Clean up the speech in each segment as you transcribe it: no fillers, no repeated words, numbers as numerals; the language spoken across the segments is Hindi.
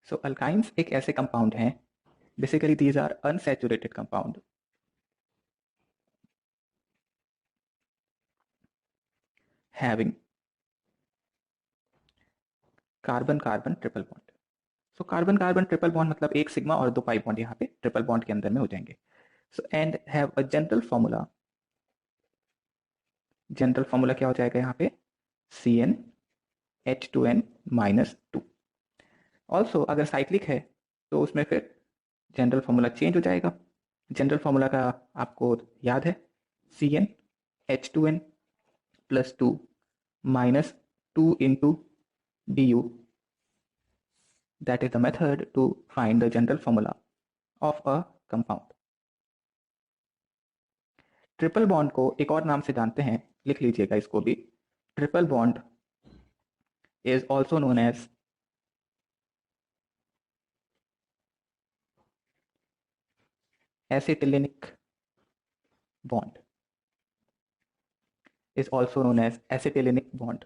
सो अल्काइंस एक ऐसे कंपाउंड हैं, basically these are unsaturated compound having carbon carbon triple bond. So carbon carbon triple bond मतलब एक सिग्मा और दो पाई बॉन्ड यहाँ पे ट्रिपल बॉन्ड के अंदर में हो जाएंगे। So and have a general formula. General formula क्या हो जाएगा यहाँ पे? CnH2n-2। ऑल्सो अगर साइक्लिक है तो उसमें फिर जनरल फॉर्मूला चेंज हो जाएगा। जनरल फॉर्मूला का आपको याद है, CnH2n+2 -2 into du। That is the method to find the general formula of a compound। Triple bond को एक और नाम से जानते हैं, लिख लीजिएगा इसको भी। Triple bond is also known as acetylenic bond. Is also known as acetylenic bond.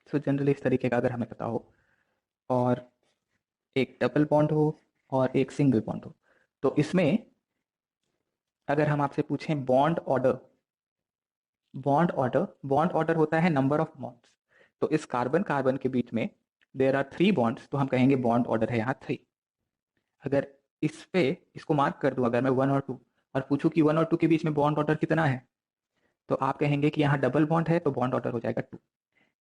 So generally इस तरीके का अगर हमें पता हो और एक डबल बॉन्ड हो और एक सिंगल बॉन्ड हो, तो इसमें अगर हम आपसे पूछें बॉन्ड ऑर्डर, बॉन्ड ऑर्डर होता है नंबर ऑफ बॉन्ड्स। तो इस कार्बन कार्बन के बीच में देर आर 3 बॉन्ड्स, तो हम कहेंगे बॉन्ड ऑर्डर है यहाँ 3। अगर इस पे इसको मार्क कर दूं, अगर मैं 1 और 2 और पूछूं कि 1 और 2 के बीच में बॉन्ड ऑर्डर कितना है, तो आप कहेंगे कि यहाँ डबल बॉन्ड है तो बॉन्ड ऑर्डर हो जाएगा 2।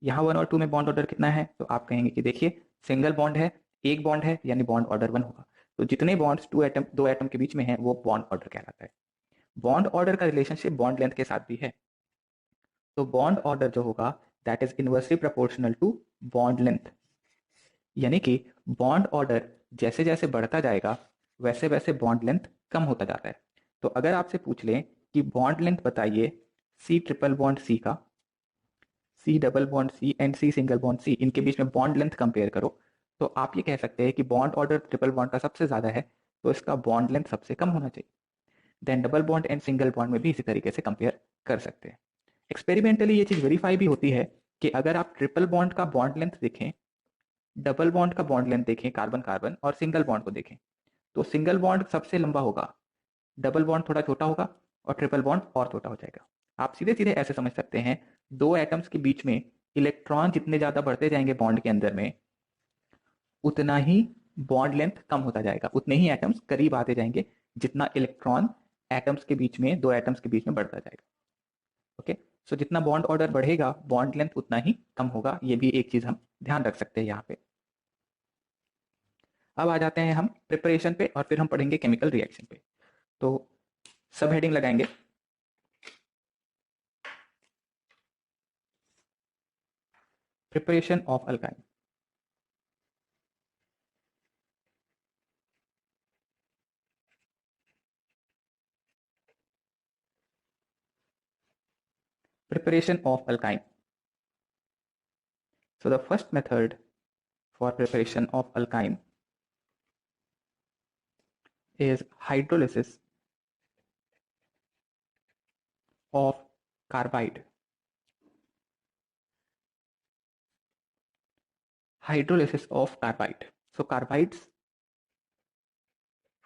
यहाँ 1 और 2 में बॉन्ड ऑर्डर कितना है, तो आप कहेंगे कि देखिए सिंगल बॉन्ड है, एक बॉन्ड है, यानी बॉन्ड ऑर्डर 1 होगा। तो जितने बॉन्ड्स दो एटम के बीच में है वो बॉन्ड ऑर्डर कहलाता है। बॉन्ड ऑर्डर का रिलेशनशिप बॉन्ड लेंथ के साथ भी है। तो बॉन्ड ऑर्डर जो होगा that is inversely proportional to bond length, यानी कि बॉन्ड ऑर्डर जैसे जैसे बढ़ता जाएगा वैसे वैसे बॉन्ड लेंथ कम होता जाता है। तो अगर आपसे पूछ लें कि बॉन्ड लेंथ बताइए सी ट्रिपल बॉन्ड सी का, C double bond C and C single bond C, इनके बीच में बॉन्ड लेंथ कंपेयर करो, तो आप ये कह सकते हैं कि बॉन्ड ऑर्डर ट्रिपल बॉन्ड का सबसे ज्यादा है तो इसका बॉन्ड लेंथ सबसे कम होना चाहिए। Then double bond and single bond में भी इसी तरीके से कंपेयर कर सकते हैं। एक्सपेरिमेंटली ये चीज वेरीफाई भी होती है कि अगर आप ट्रिपल बॉन्ड का बॉन्ड लेंथ देखें, डबल बॉन्ड का बॉन्ड लेंथ देखें कार्बन कार्बन, और सिंगल बॉन्ड को देखें, तो सिंगल बॉन्ड सबसे लंबा होगा, डबल बॉन्ड थोड़ा छोटा होगा और ट्रिपल बॉन्ड और छोटा हो जाएगा। आप सीधे सीधे ऐसे समझ सकते हैं, दो एटम्स के बीच में इलेक्ट्रॉन जितने ज्यादा बढ़ते जाएंगे बॉन्ड के अंदर में, उतना ही बॉन्ड लेंथ कम होता जाएगा, उतने ही एटम्स करीब आते जाएंगे जितना इलेक्ट्रॉन एटम्स के बीच में, दो एटम्स के बीच में बढ़ता जाएगा। ओके, सो जितना बॉन्ड ऑर्डर बढ़ेगा बॉन्ड लेंथ उतना ही कम होगा, ये भी एक चीज हम ध्यान रख सकते हैं यहाँ पे। अब आ जाते हैं हम प्रिपरेशन पे और फिर हम पढ़ेंगे केमिकल रिएक्शन पे। तो सब हेडिंग लगाएंगे। Preparation of alkyne. Preparation of alkyne. So the first method for preparation of alkyne is hydrolysis of carbide. Hydrolysis of carbide. So carbides,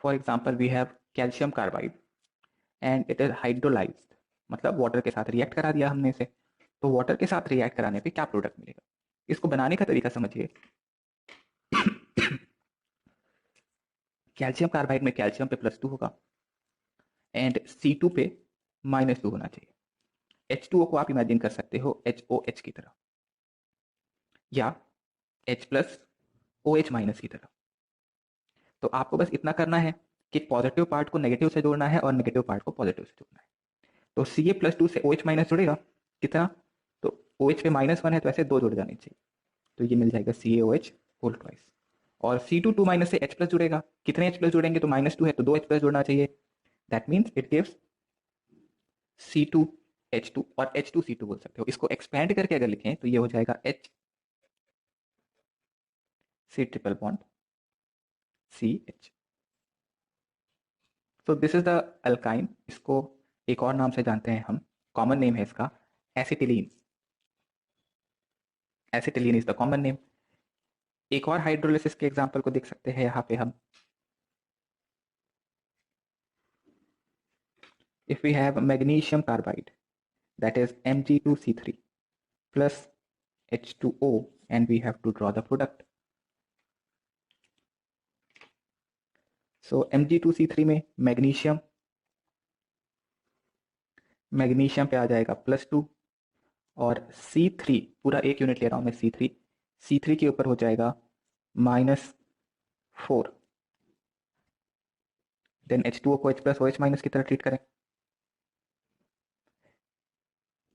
for example, we have calcium carbide and it is hydrolyzed, मतलब वाटर के साथ रिएक्ट करा दिया हमने इसे। तो वाटर के साथ रिएक्ट कराने पे क्या प्रोडक्ट मिलेगा, इसको बनाने का तरीका समझिए। कैल्शियम कार्बाइड में कैल्शियम पे +2 होगा एंड C2 पे -2 होना चाहिए। H2O को आप इमेजिन कर सकते हो HOH की तरह या H+OH- की तरह। तो आपको बस इतना करना है कि पॉजिटिव पार्ट को नेगेटिव से जोड़ना है और नेगेटिव पार्ट को पॉजिटिव से जोड़ना है। तो Ca+2 से OH- जुड़ेगा कितना, तो OH पे -1 है तो ऐसे 2 जुड़ जाने चाहिए, तो ये मिल जाएगा CaOH होल ट्वाइस। और C2 2- से H+ जुड़ेगा, कितने H+ जुड़ेंगे, तो -2 है तो 2 H+ जुड़ना चाहिए। That means it gives C2H2 और H2C2 बोल सकते हो। इसको एक्सपैंड करके अगर लिखें तो ये हो जाएगा HC ट्रिपल बॉन्ड CH। तो दिस इज द अल्काइन। इसको एक और नाम से जानते हैं हम, कॉमन नेम है इसका acetylene. Acetylene is the common name. एक और हाइड्रोलिसिस के एग्जाम्पल को देख सकते हैं यहाँ पे हम। If we have magnesium carbide that is Mg2C3 plus H2O and we have to draw the product. So Mg2C3 में मैग्नीशियम पे आ जाएगा +2 और C3 पूरा एक यूनिट ले रहा हूं मैं C3 के ऊपर हो जाएगा -4। देन H2O को H+OH- की तरह ट्रीट करें।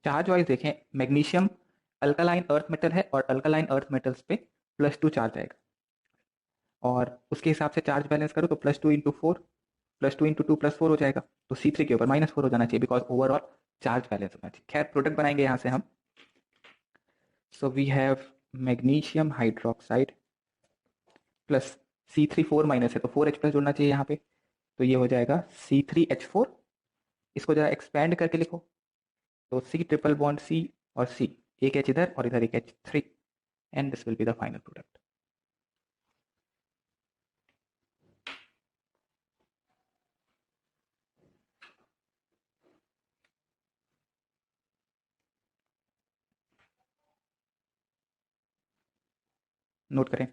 चार्ज वाइज देखें, मैग्नीशियम अल्कालाइन अर्थ मेटल है और अल्कालाइन अर्थ मेटल्स पे +2 चार्ज आएगा और उसके हिसाब से चार्ज बैलेंस करो तो +2 × 4 +2 × 2 +4 हो जाएगा। तो C3 के ऊपर -4 हो जाना चाहिए बिकॉज ओवरऑल चार्ज बैलेंस होना चाहिए। खैर प्रोडक्ट बनाएंगे यहाँ से हम। So we have magnesium hydroxide plus C3 4- है तो 4H+ जोड़ना चाहिए यहाँ पे। तो ये हो जाएगा C3H4। इसको जरा एक्सपैंड करके लिखो तो C ट्रिपल बॉन्ड C और C, एक H इधर और इधर एक H3 and this will be the final product. Note करें।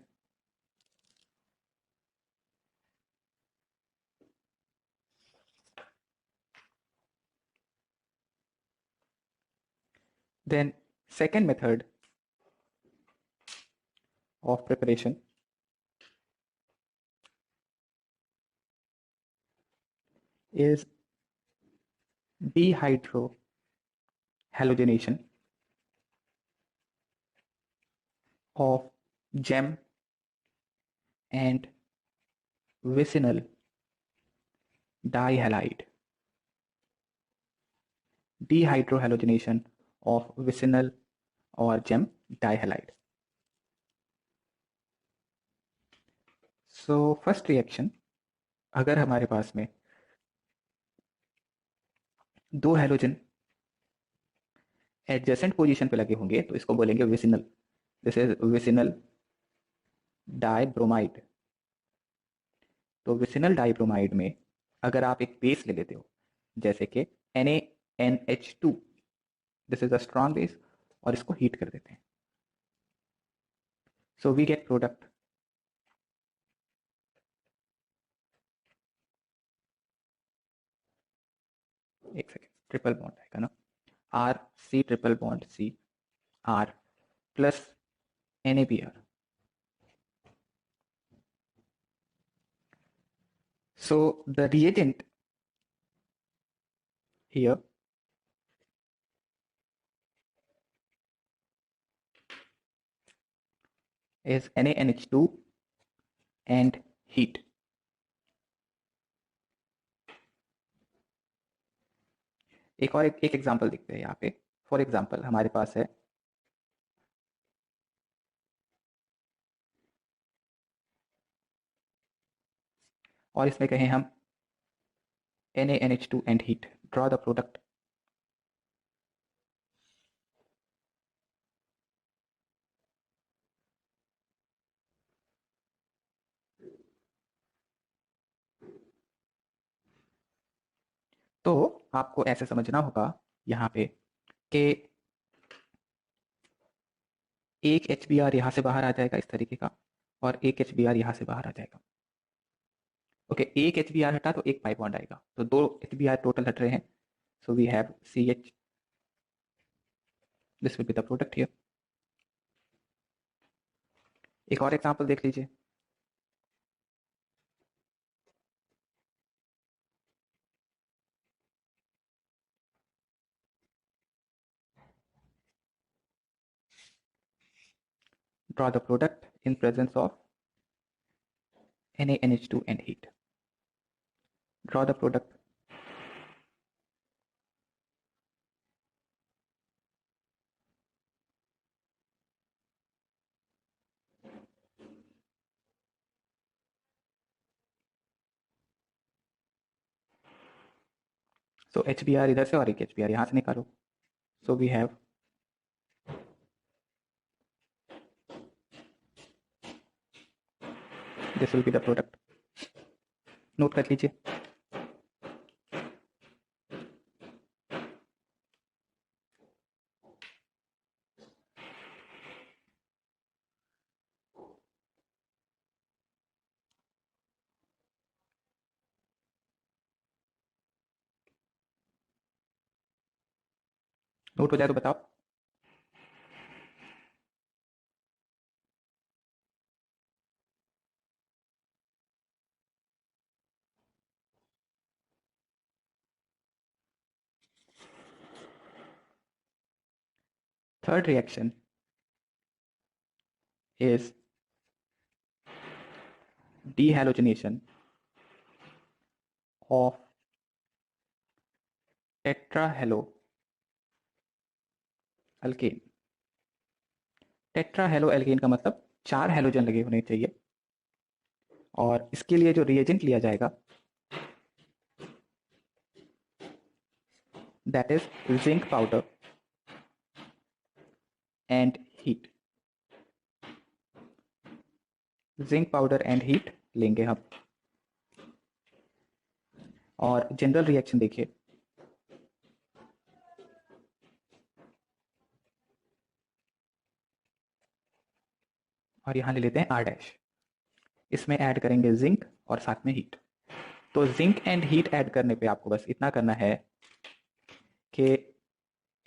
Then second method of preparation is dehydrohalogenation of gem and vicinal dihalide. Dehydrohalogenation of vicinal or gem dihalide. So first reaction, अगर हमारे पास में दो हैलोजन एडजेसेंट पोजीशन पे लगे होंगे तो इसको बोलेंगे vicinal. This is vicinal dibromide. तो विसिनल डाइब्रोमाइड में अगर आप एक बेस ले लेते हो जैसे कि NaNH2, this is a strong base, और इसको हीट कर देते हैं सो वी गेट प्रोडक्ट। एक सेकेंड, ट्रिपल बॉन्ड आएगा ना, RC triple bond C R plus NaBr। So the reagent here is NaNH2 and heat. एक और एक एग्जांपल देखते हैं यहाँ पे। फॉर एग्जांपल हमारे पास है और इसमें कहें हम NaNH2 and heat, draw the product। तो आपको ऐसे समझना होगा यहाँ पे कि एक HBr यहाँ से बाहर आ जाएगा इस तरीके का और एक HBr यहाँ से बाहर आ जाएगा। ओके, एक HBr हटा तो एक पाई बॉन्ड आएगा, तो दो HBr टोटल हट रहे हैं। So we have CH, this will be the product here. एक और एग्जांपल देख लीजिए। Draw the product in presence of NaNH2 and heat. Draw the product। So HBr इधर से और एक HBr यहाँ से निकालो। So we have this will be the product. Note कर लीजिए। नोट हो जाए तो बताओ। Third reaction is dehalogenation of tetrahaloalkane। Tetrahaloalkane का मतलब 4 हैलोजन लगे होने चाहिए, और इसके लिए जो रिएजेंट लिया जाएगा that is zinc powder and heat. Zinc powder and heat लेंगे हम, और जनरल रिएक्शन देखिए। और यहां ले लेते हैं R डैश। इसमें ऐड करेंगे जिंक और साथ में हीट। तो जिंक एंड हीट ऐड करने पे आपको बस इतना करना है कि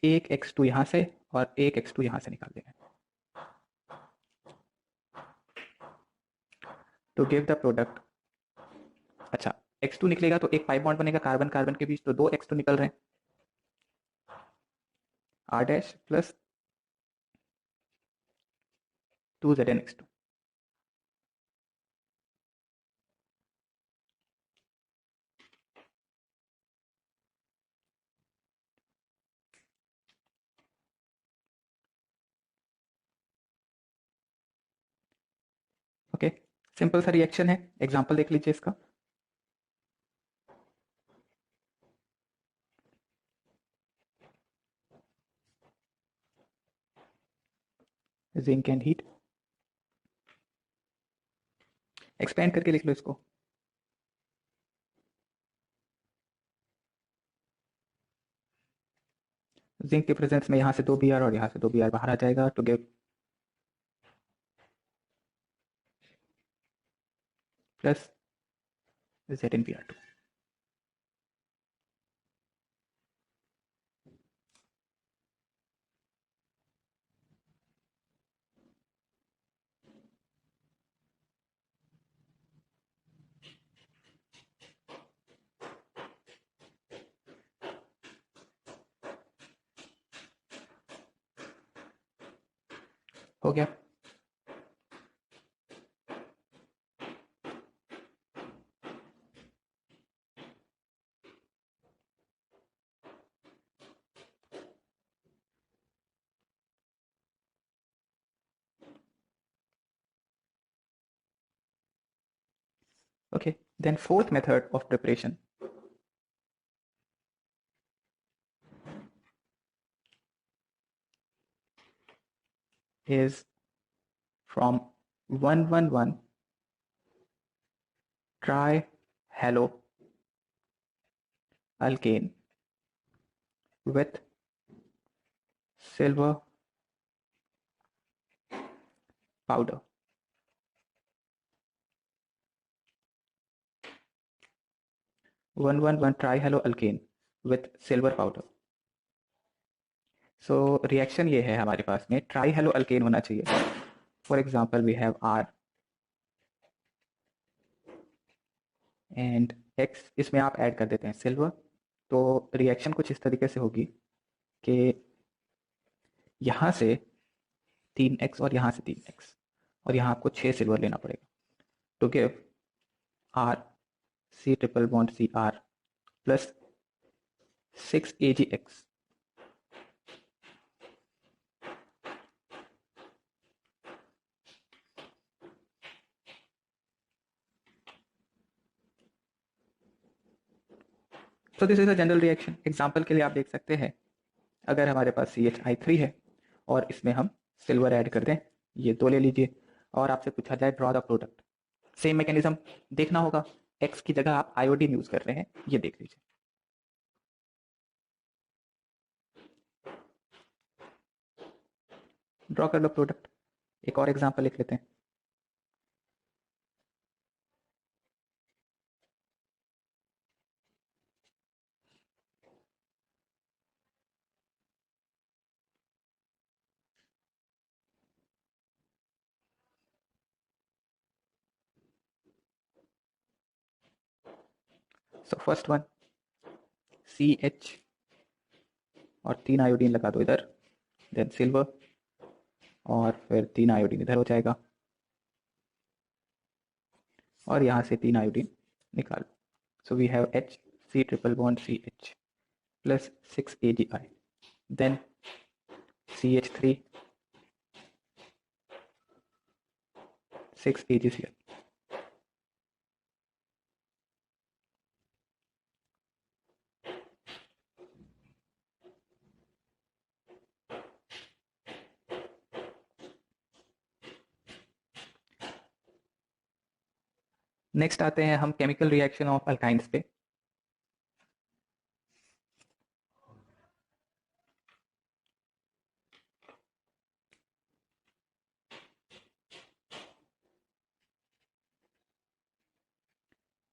एक X2 यहां से और एक X2 यहां से निकाल देना टू गिव द प्रोडक्ट। अच्छा, X2 निकलेगा तो एक पाई बॉन्ड बनेगा कार्बन कार्बन के बीच, तो 2 X2 निकल रहे हैं, R dash plus 2ZnX2। Okay, simple सा रिएक्शन है। एग्जांपल देख लीजिए इसका। जिंक एंड हीट, एक्सपेंड करके लिख लो इसको। जिंक के प्रेजेंस में यहां से 2Br और यहां से 2Br बाहर आ जाएगा टू गिव प्लस ZnBr2। हो गया। Okay, then fourth method of preparation is from 111 trihaloalkane with silver powder। 111 trihaloalkane with silver powder। So reaction ये है हमारे पास में, ट्राईहेलोअल्केन होना चाहिए। For example we have R and X, इसमें आप ऐड कर देते हैं सिल्वर। तो रिएक्शन कुछ इस तरीके से होगी कि यहाँ से 3X और यहाँ से 3X, और यहाँ आपको 6 सिल्वर लेना पड़ेगा to give R C triple bond CR plus 6 AgX। तो this is a general reaction. Example के लिए आप देख सकते हैं, अगर हमारे पास CHI3 है और इसमें हम सिल्वर ऐड कर दें, ये 2 ले लीजिए, और आपसे पूछा जाए draw the product, same mechanism देखना होगा, एक्स की जगह आप आयोडीन यूज कर रहे हैं, ये देख लीजिए। ड्रॉ कर लो प्रोडक्ट। एक और एग्जांपल लिख लेते हैं। सो फर्स्ट वन CH और 3 आयोडीन लगा दो इधर, देन सिल्वर और फिर 3 आयोडीन इधर हो जाएगा और यहाँ से 3 आयोडीन निकालो। So we have H C triple bond CH plus 6 AgI, then CH3 6 AgCl। Next आते हैं हम केमिकल रिएक्शन ऑफ अल्काइंस पे।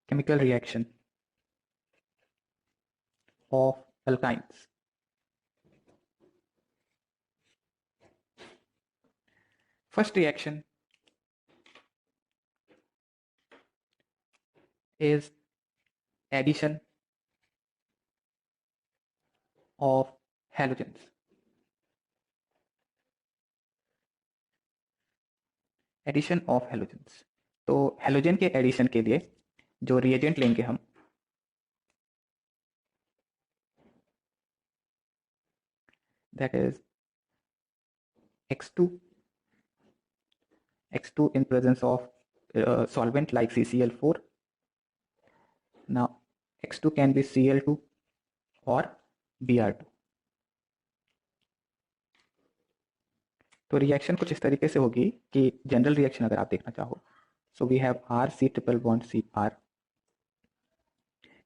Chemical reaction of alkynes. First reaction is addition of halogens। Addition of halogens. तो हेलोजन के एडिशन के लिए जो रिएजेंट लेंगे हम, that is X2 in presence of solvent like CCl4। now X2 can be Cl2 or Br2। तो रिएक्शन कुछ इस तरीके से होगी कि जनरल रिएक्शन अगर आप देखना चाहो, so we have RC triple bond CR।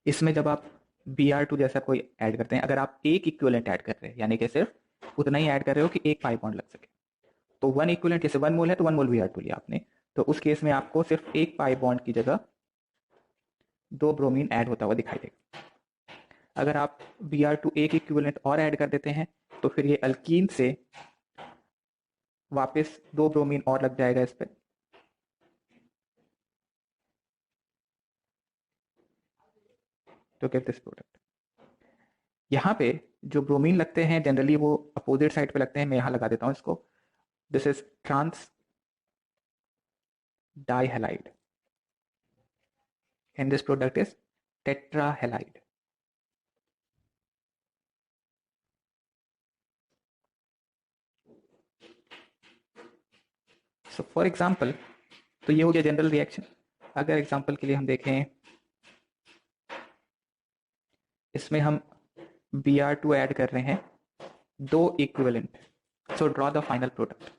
इसमें जब आप Br2 जैसा कोई ऐड करते हैं, अगर आप एक इक्विवेलेंट ऐड कर रहे हैं, यानी कि सिर्फ उतना ही ऐड कर रहे हो कि एक पाई बॉन्ड लग सके, तो वन इक्विवेलेंट जैसे 1 मोल है तो 1 मोल Br2 लिया आपने, तो उस केस में आपको सिर्फ एक पाई बॉन्ड की जगह 2 ब्रोमीन ऐड होता हुआ दिखाई देगा। अगर आप Br2 एक इक्विवेलेंट और ऐड कर देते हैं तो फिर ये अल्कीन से वापस 2 ब्रोमीन और लग जाएगा इस पर, तो गेट दिस प्रोडक्ट। यहाँ पे जो ब्रोमीन लगते हैं जनरली वो अपोजिट साइड पे लगते हैं, मैं यहाँ लगा देता हूँ इसको। This is trans dihalide and this product is tetrahalide। So for example, तो ये हो गया जनरल रिएक्शन। अगर एग्जाम्पल के लिए हम देखें, इसमें हम Br2 ऐड कर रहे हैं 2 equivalent, so draw the final product.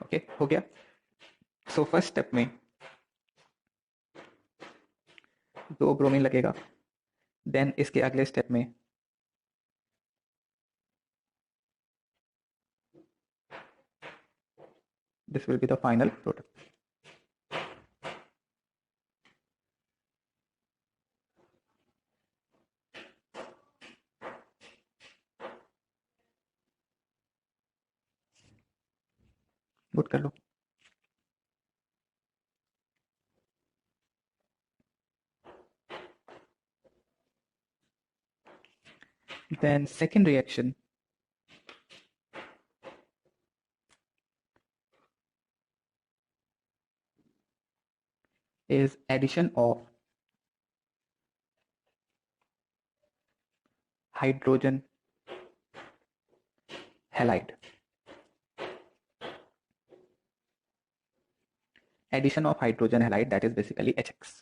Okay हो गया। सो फर्स्ट स्टेप में 2 ब्रोमीन लगेगा, देन इसके अगले स्टेप में this will be the final product. Good कर लो। Then second reaction is addition of hydrogen halide। addition of hydrogen halide, that is basically HX.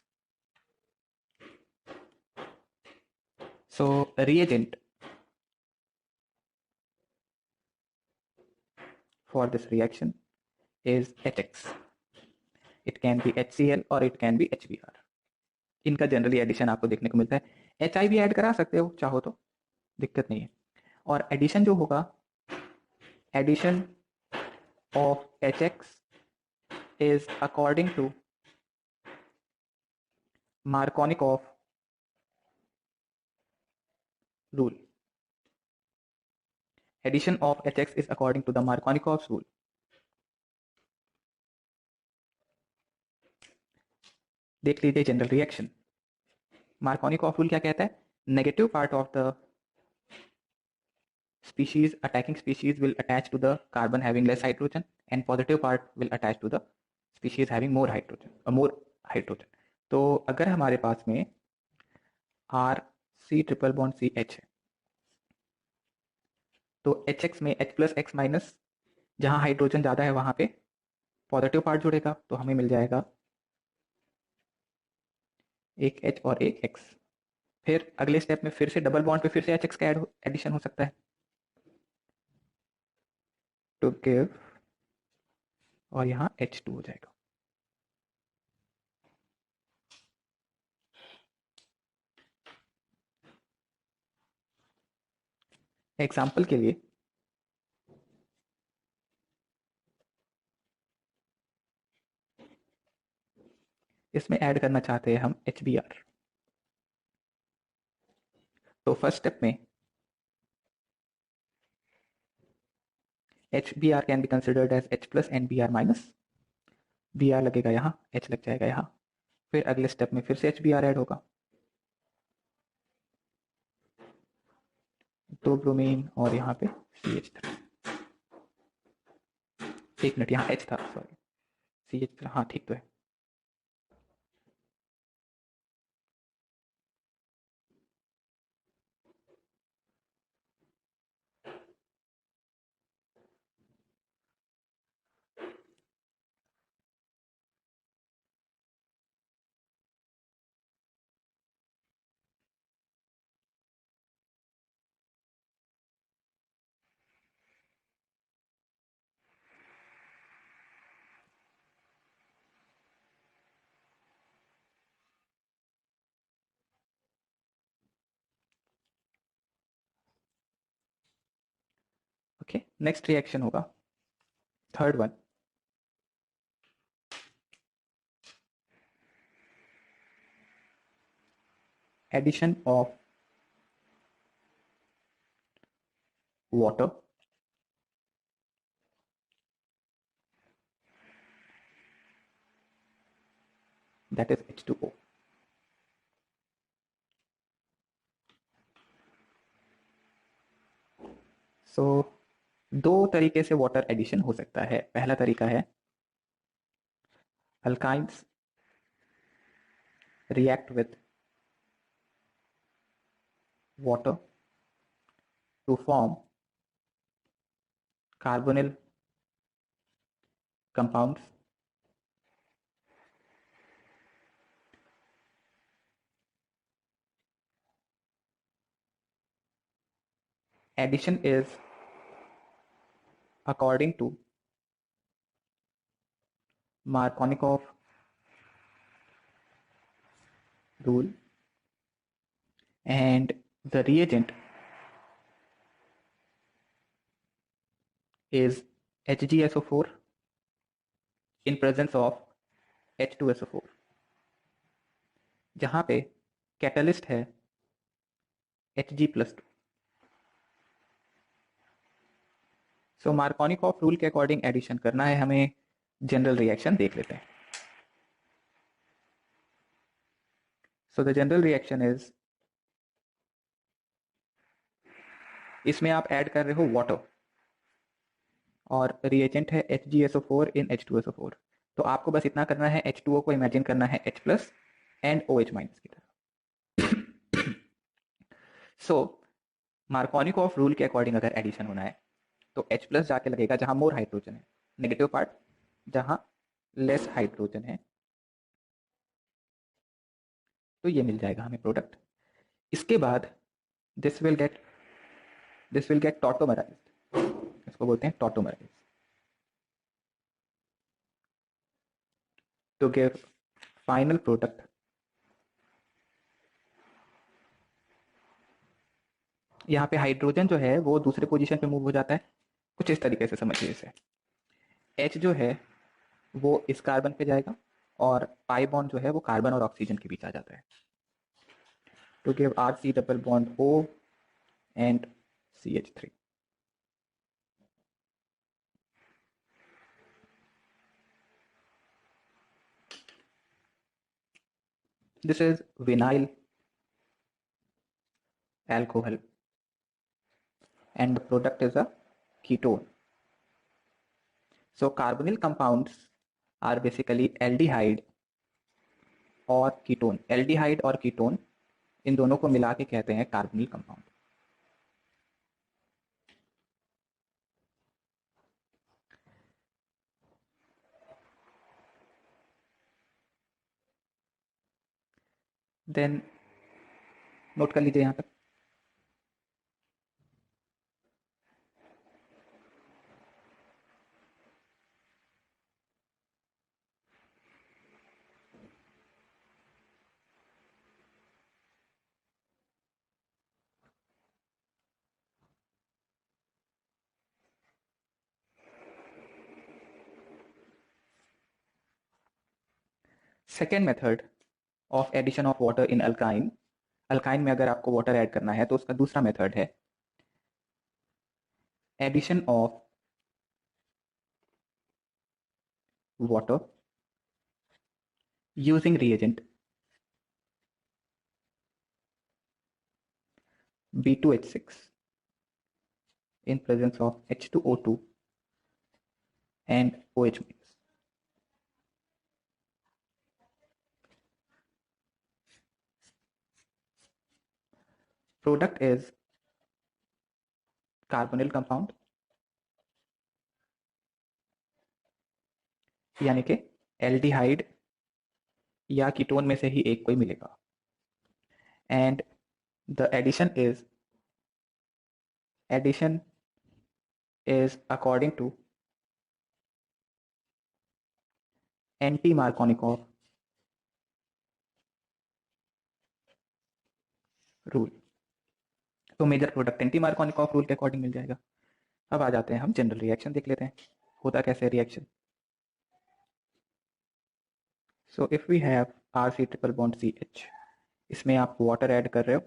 So reagent for this reaction is HX. It can be HCl or it can be HBr. इनका जनरली एडिशन आपको देखने को मिलता है। HI भी ऐड करा सकते हो चाहो तो, दिक्कत नहीं है। और एडिशन जो होगा, addition of HX is according to Markovnikov rule. Addition of HX is according to the Markovnikov's rule. देख लीजिए जनरल रिएक्शन। मार्कोनिकॉव रूल क्या कहता है? Negative part of the species, attacking species will attach to the carbon having less hydrogen, and positive part will attach to the species having more hydrogen. तो अगर हमारे पास में RC ट्रिपल बॉन्ड CH है, तो HX में H प्लस X माइनस, जहाँ हाइड्रोजन ज़्यादा है वहाँ पे पॉजिटिव पार्ट जुड़ेगा, तो हमें मिल जाएगा एक H और एक X। फिर अगले स्टेप में फिर से डबल बॉन्ड पे फिर से HX का एडिशन हो सकता है टू गिव, और यहाँ H2 हो जाएगा। एग्जाम्पल के लिए इसमें ऐड करना चाहते हैं हम HBr। तो फर्स्ट स्टेप में HBr can be considered as H plus and Br minus. Br लगेगा यहाँ, H लग जाएगा यहाँ। फिर अगले स्टेप में फिर से HBr ऐड होगा, 2 ब्रोमीन और यहाँ पे CH3। एक मिनट, यहाँ H था, सॉरी CH3, हाँ ठीक तो है। ओके, नेक्स्ट रिएक्शन होगा third one, addition of water that is H2O. So दो तरीके से वाटर एडिशन हो सकता है। पहला तरीका है alkynes react with water to form carbonyl compounds. Addition is according to Markovnikov rule, and the reagent is HgSO4 in presence of H2SO4, जहाँ पे कैटलिस्ट है Hg+2। सो मार्कोनिकॉफ रूल के अकॉर्डिंग एडिशन करना है हमें। जनरल रिएक्शन देख लेते हैं। So the general reaction is, इसमें आप ऐड कर रहे हो वाटर और रिएजेंट है HgSO4 इन H2SO4। तो आपको बस इतना करना है, H2O को इमेजिन करना है H plus and OH minus की तरह। सो मार्कोनिकॉफ रूल के अकॉर्डिंग अगर एडिशन होना है तो H प्लस जाके लगेगा जहां मोर हाइड्रोजन है, नेगेटिव पार्ट जहां लेस हाइड्रोजन है, तो ये मिल जाएगा हमें प्रोडक्ट। इसके बाद दिस विल गेट टॉटोमराइज्ड, इसको बोलते हैं टॉटोमराइज, टू गिव फाइनल प्रोडक्ट। यहाँ पे हाइड्रोजन जो है वो दूसरे पोजीशन पे मूव हो जाता है, कुछ इस तरीके से समझिए इसे। H जो है वो इस कार्बन पे जाएगा और पाई बॉन्ड जो है वो कार्बन और ऑक्सीजन के बीच आ जाता है, to give RC double bond O and CH3। This is vinyl alcohol and the product is a ketone. So carbonyl compounds are basically aldehyde और कीटोन। एल्डिहाइड और कीटोन इन दोनों को मिला के कहते हैं कार्बोनिल कंपाउंड। देन नोट कर लीजिए यहाँ तक। Second method of addition of water in alkyne. Alkyne में अगर आपको वाटर ऐड करना है तो उसका दूसरा मेथड है addition of water using reagent B2H6 in presence of H2O2 and OH-. Product is carbonyl compound, यानी कि एल्डिहाइड या कीटोन में से ही एक कोई मिलेगा, and the addition is according to anti Markovnikov rule. तो major product anti Markovnikov rule के अकॉर्डिंग मिल जाएगा। अब आ जाते हैं हम जनरल रिएक्शन देख लेते हैं, होता कैसे reaction. So if we have RC triple bond CH, इसमें आप वाटर ऐड कर रहे हो,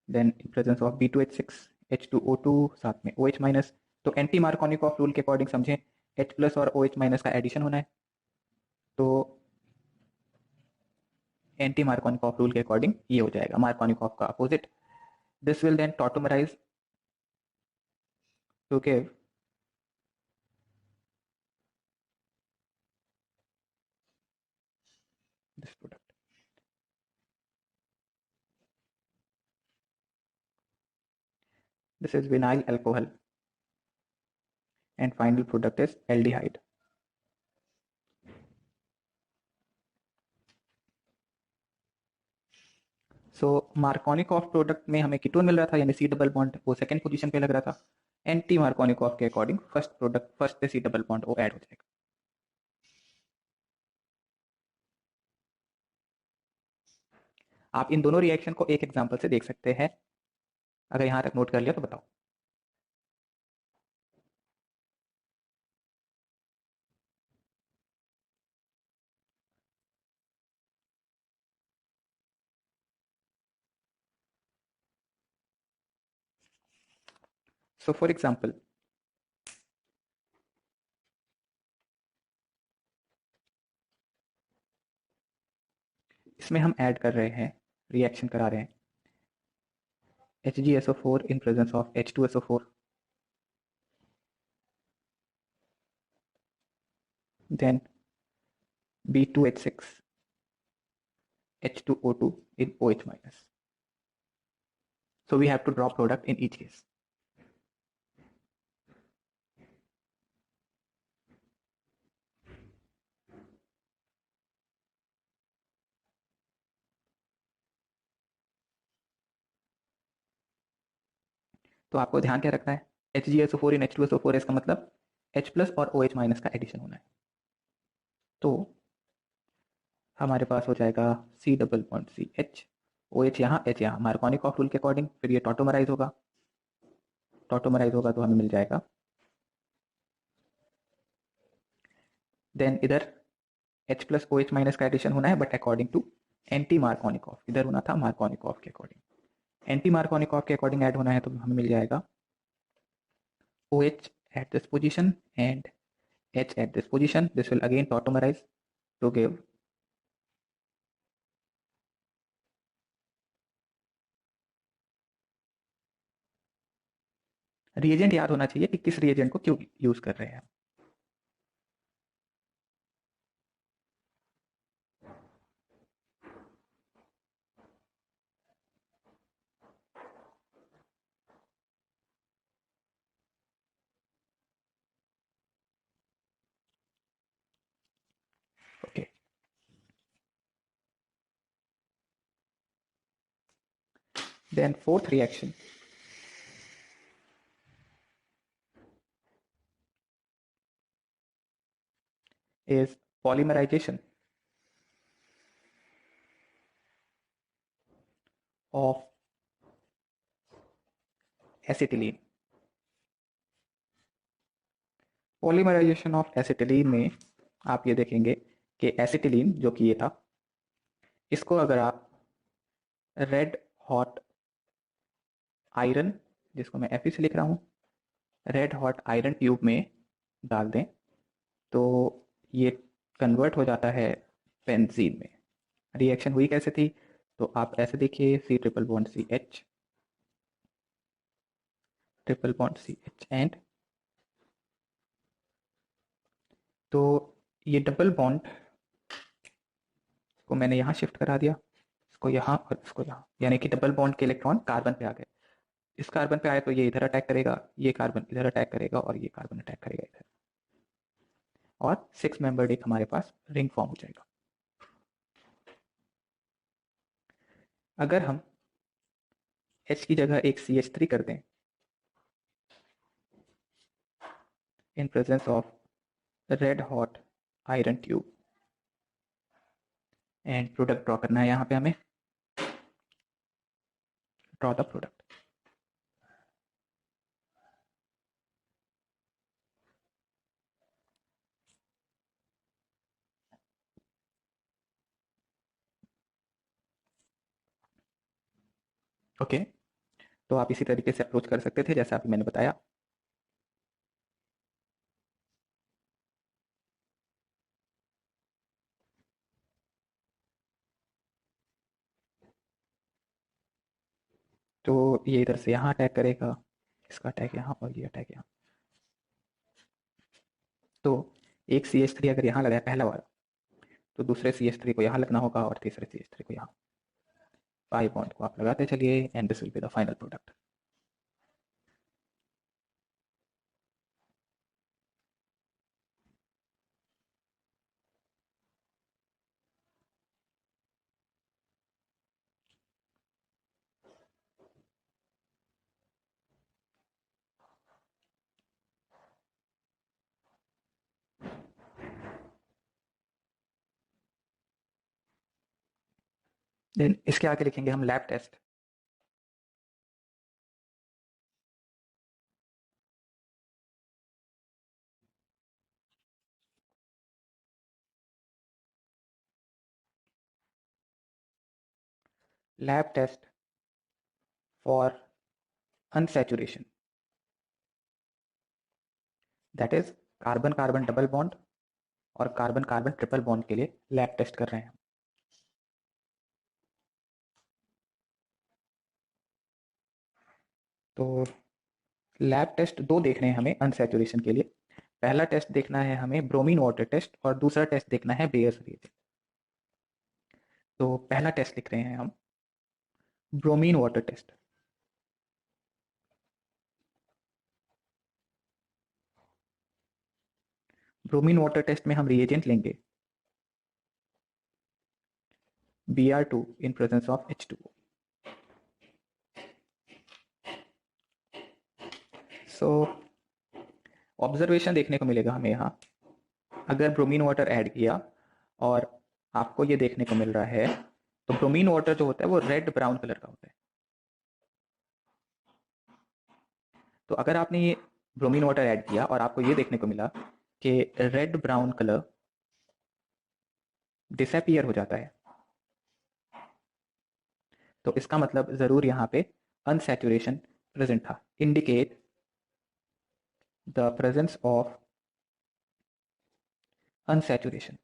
then in presence of B2H6 H2O2 साथ में OH माइनस। तो एंटी मार्कोनिकॉफ रूल के अकॉर्डिंग समझें H प्लस और OH माइनस का एडिशन होना है, तो एंटी मार्कोनिकॉफ रूल के अकॉर्डिंग ये हो जाएगा मार्कोनिकॉफ का opposite. This will then tautomerize to give this product. This is vinyl alcohol and final product is aldehyde. So Markovnikov product में हमें कीटोन मिल रहा था, यानी C डबल बॉन्ड वो सेकंड पोजीशन पे लग रहा था। एंटी मार्कोनिकॉफ के अकॉर्डिंग फर्स्ट पे C डबल बॉन्ड वो ऐड हो जाएगा। आप इन दोनों रिएक्शन को एक एग्जांपल से देख सकते हैं। अगर यहां तक नोट कर लिया तो बताओ। सो फॉर एग्जाम्पल इसमें हम ऐड कर रहे हैं, रिएक्शन करा रहे हैं HgSO4 in presence of H2SO4, then B2H6 H2O2 in OH minus. So we have to draw product in each case. तो आपको ध्यान क्या रखना है, HgSO4 इन H2SO4 इसका मतलब H प्लस और OH माइनस का एडिशन होना है। तो हमारे पास हो जाएगा C double bond CH, OH यहाँ H यहाँ, मार्कोनिकॉफ रूल के अकॉर्डिंग फिर ये टॉटोमराइज होगा, टॉटोमराइज होगा तो हमें मिल जाएगा, देन इधर H प्लस OH माइनस का एडिशन होना है but according to anti Markovnikov, इधर होना था मार्कोनिकॉफ के अकॉर्डिंग, एंटी मार्कोनिकॉफ के अकॉर्डिंग ऐड होना है तो हमें मिल जाएगा OH at this position and H at this position. This will again tautomerize to give reagent याद होना चाहिए कि किस रिएजेंट को क्यों यूज कर रहे हैं। Okay, then fourth reaction is polymerization of acetylene। Polymerization of acetylene में आप ये देखेंगे कि एसिटिलीन जो कि ये था, इसको अगर आप रेड हॉट आयरन, जिसको मैं Fe से लिख रहा हूँ, रेड हॉट आयरन ट्यूब में डाल दें तो ये कन्वर्ट हो जाता है बेंजीन में। रिएक्शन हुई कैसे थी, तो आप ऐसे देखिए, C triple bond CH, triple bond CH and, तो ये डबल बॉन्ड को मैंने यहाँ शिफ्ट करा दिया, इसको यहाँ और इसको यहाँ, यानी कि डबल बॉन्ड के इलेक्ट्रॉन कार्बन पे आ गए। इस कार्बन पे आए तो ये इधर अटैक करेगा, ये कार्बन इधर अटैक करेगा और ये कार्बन अटैक करेगा इधर, और 6 मेंबर्ड एक हमारे पास रिंग फॉर्म हो जाएगा। अगर हम H की जगह एक CH3 कर दें इन presence of red hot iron tube, and product draw करना है यहाँ पे हमें, ड्रॉ द प्रोडक्ट। ओके, तो आप इसी तरीके से अप्रोच कर सकते थे जैसा अभी मैंने बताया। तो ये इधर से यहाँ अटैक करेगा, इसका अटैक यहाँ और ये अटैक यहाँ। तो एक CH3 अगर यहाँ लगा है पहला वाला, तो दूसरे CH3 को यहाँ लगना होगा और तीसरे CH3 को यहाँ। पाई बॉन्ड को आप लगाते चलिए and this will be the final product. Then इसके आगे लिखेंगे हम lab test. Lab test for unsaturation, that is carbon carbon double bond और कार्बन कार्बन ट्रिपल बॉन्ड के लिए लैब टेस्ट कर रहे हैं। तो लैब टेस्ट दो देखने हैं हमें अनसैचुरेशन के लिए। पहला टेस्ट देखना है हमें ब्रोमीन वाटर टेस्ट और दूसरा टेस्ट देखना है बेयर्स रिएजेंट। तो पहला टेस्ट लिख रहे हैं हम bromine water test. Bromine water test में हम रिएजेंट लेंगे Br2 in presence of H2O। So observation देखने को मिलेगा हमें यहाँ, अगर ब्रोमीन वाटर ऐड किया और आपको ये देखने को मिल रहा है, तो ब्रोमीन वाटर जो होता है वो रेड ब्राउन कलर का होता है। तो अगर आपने ये ब्रोमीन वाटर ऐड किया और आपको ये देखने को मिला कि रेड ब्राउन कलर डिसअपियर हो जाता है, तो इसका मतलब ज़रूर यहाँ पे अनसैचुरेशन प्रेजेंट था, indicate the presence of unsaturation.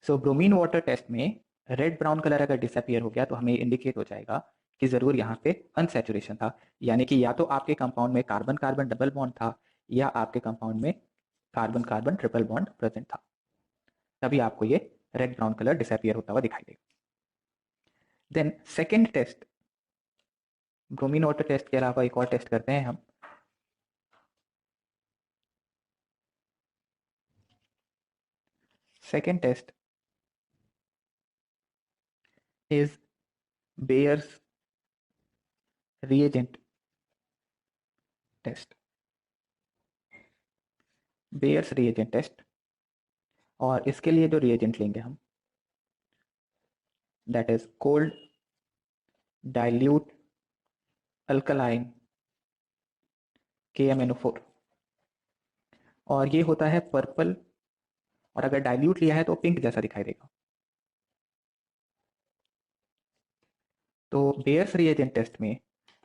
So bromine water test में रेड ब्राउन कलर अगर डिसअपियर हो गया तो हमें इंडिकेट हो जाएगा कि ज़रूर यहाँ पे अनसैचुरेशन था, यानी कि या तो आपके कंपाउंड में कार्बन कार्बन डबल बॉन्ड था या आपके कंपाउंड में carbon carbon triple bond present था, तभी आपको ये रेड ब्राउन कलर डिसअपियर होता हुआ दिखाई देगा। Then second test, bromine water test के अलावा एक और टेस्ट करते हैं हम। Second test is Baeyer's reagent test. Baeyer's reagent test, और इसके लिए जो reagent लेंगे हम, that is cold dilute alkaline KMnO4, और ये होता है पर्पल, और अगर डाइल्यूट लिया है तो पिंक जैसा दिखाई देगा। तो बेयर्स रिएजेंट टेस्ट में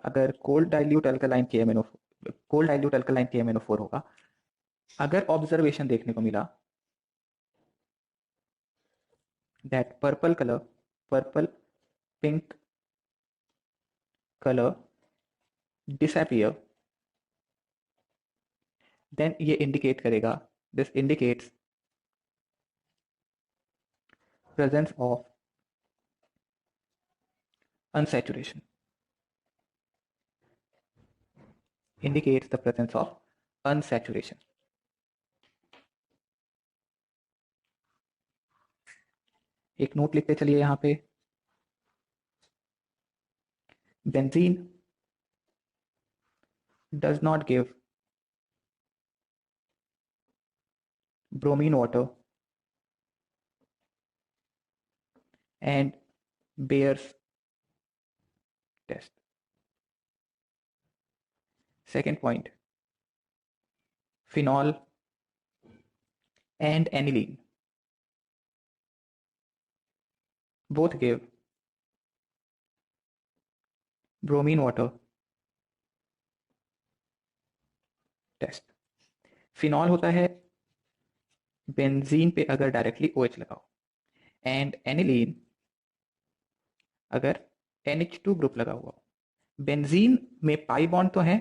अगर कोल्ड डाइल्यूट अल्कलाइन KMnO4 होगा, अगर ऑब्जर्वेशन देखने को मिला that purple pink colour disappear, then ये इंडिकेट करेगा, this indicates presence of unsaturation, indicates the presence of unsaturation. एक नोट लिखते चलिए यहाँ पे, benzene does not give bromine water and Bayer's test. Second point, phenol and aniline both give bromine water test. Phenol होता है बेंजीन पे अगर डायरेक्टली OH लगाओ, एंड एनिलीन अगर NH2 ग्रुप लगा हुआ हो। बेंजीन में पाई बॉन्ड तो है,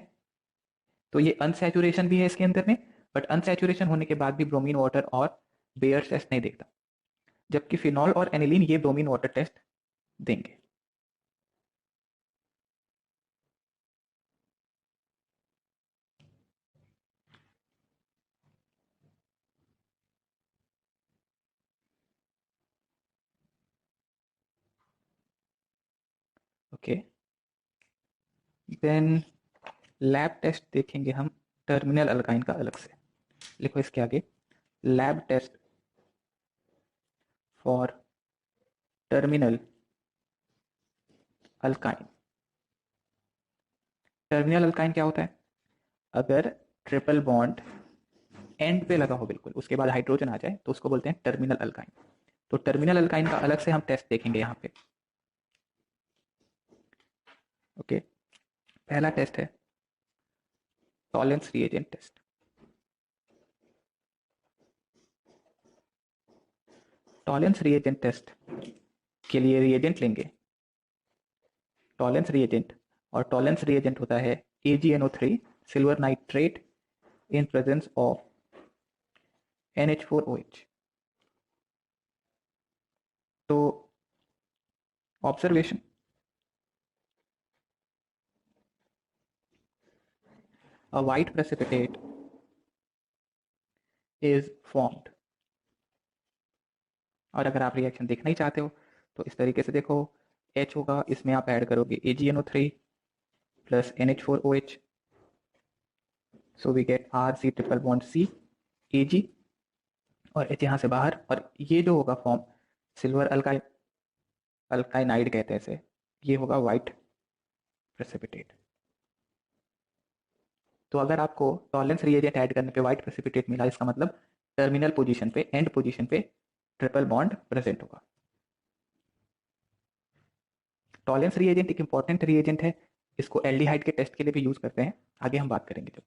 तो ये अनसैचुरेशन भी है इसके अंदर में, बट अनसैचुरेशन होने के बाद भी ब्रोमीन वाटर और बेयर टेस्ट नहीं देखता, जबकि फिनॉल और एनिलीन ये ब्रोमीन वाटर टेस्ट देंगे। ओके, देन लैब टेस्ट देखेंगे हम टर्मिनल अल्काइन का अलग से। लिखो इसके आगे, lab test for terminal alkyne. Terminal alkyne क्या होता है? अगर ट्रिपल बॉन्ड एंड पे लगा हो बिल्कुल, उसके बाद हाइड्रोजन आ जाए, तो उसको बोलते हैं टर्मिनल अल्काइन। तो टर्मिनल अल्काइन का अलग से हम टेस्ट देखेंगे यहाँ पे। ओके, पहला टेस्ट है Tollens reagent test. Tollens reagent test के लिए रिएजेंट लेंगे, टॉलेंस रिएजेंट, और टॉलेंस रिएजेंट होता है AgNO3 silver nitrate in presence of NH4OH। तो observation, a white precipitate is formed। और अगर आप रिएक्शन देखना ही चाहते हो तो इस तरीके से देखो, H होगा, इसमें आप ऐड करोगे AgNO3 plus NH4OH. So we get RC triple bond C Ag और H यहाँ से बाहर, और ये जो होगा फॉर्म सिल्वर अल्काइनाइड कहते हैं इसे, ये होगा वाइट प्रेसिपिटेट। तो अगर आपको टॉलरेंस रिएजेंट ऐड करने पे वाइट प्रेसिपिटेट मिला, इसका मतलब टर्मिनल पोजीशन पे, एंड पोजीशन पे ट्रिपल बॉन्ड प्रेजेंट होगा। टॉलरेंस रिएजेंट एक इंपॉर्टेंट रिएजेंट है, इसको एल्डिहाइड के टेस्ट के लिए भी यूज करते हैं, आगे हम बात करेंगे जब।